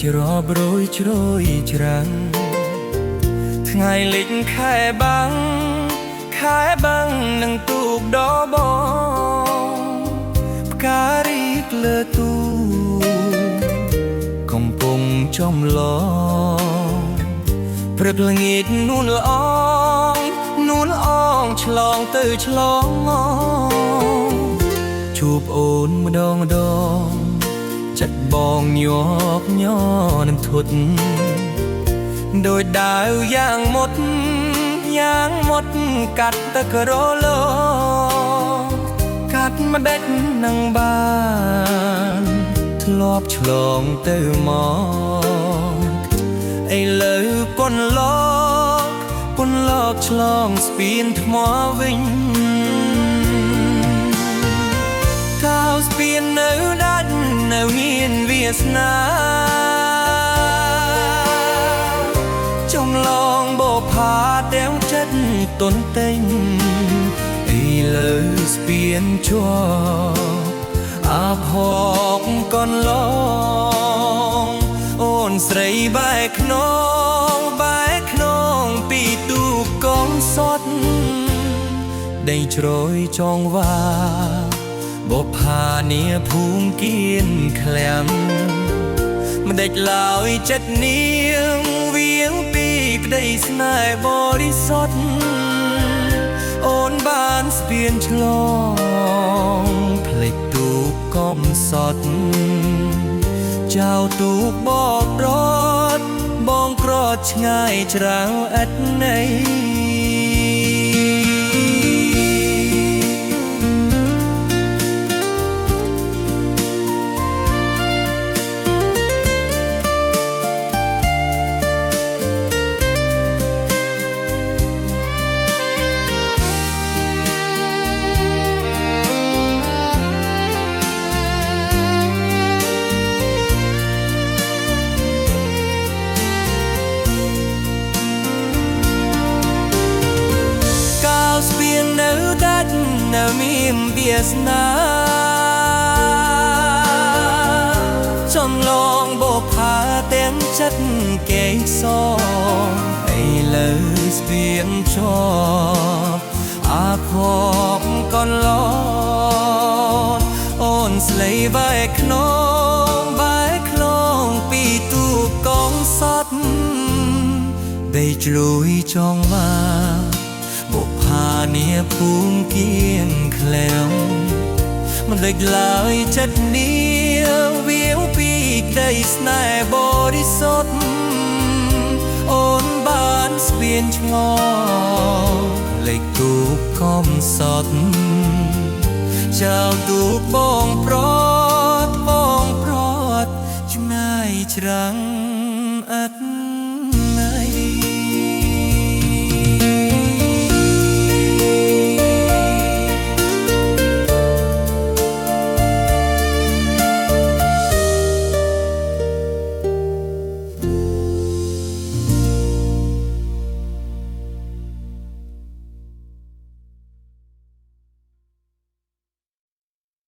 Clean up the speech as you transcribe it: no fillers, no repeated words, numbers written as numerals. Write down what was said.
ច្របរយជ្រោយច្រាំងថ្ងៃលិចខែបាំងនឹងទូកដបងផ្ការីកលើទូកំពុងចំឡងព្រឹកល្ងាចនួនល្អងឆ្លងទៅឆ្លងជួបអូនម្ដងចិត្តបងញាប់ញ័រនឹងធុតដោយដាវយ៉ាងមុតកាត់ទៅក្រឡកាត់មិនដេចនឹងបានធ្លាប់ឆ្លងទៅមកឥឡូវកូនលោកឆ្លងស្ពានថ្មវិញកៅស្ពាននៅដាច់នៅហ៊ានវាសនាចំឡងបោផាទាំងចិត្តទន់ទិញឥឡូវស្ពានជាប់អាផកកូនលោកអូនស្រីបែកខ្នងពីទូកងសតដីជ្រោយចងវាបបផានីភូមិគៀនឃ្លាំមិនដេចឡើយចិត្តនាងវៀងពីក្តីស្នេហ៍បរិសុទ្ធអូនបានស្ពានឆ្លងភ្លេចទូកកំសត់ចៅទូកបករត់បងក្រត់ឆ្ងាយច្រាវឥតន័យនៅមានវាសនាចំឡងបោផាទាំងចិត្តគេសឥឡូវស្ពានជាប់អាផកកូនលោកអូនស្លេបែកខ្នងពីទូកងសត់ដីជ្រោយចងវាបុផានីភូមិគៀនឃ្លាំមិនដេចឡើយចិត្តនាងវាងពីក្តីស្នេហ៍បរិសុទ្ធអូនបានស្ពានឆ្ងល់លេខទូកកំសត់ចៅទូកបងប្រត់ឆ្ងាយច្រាំង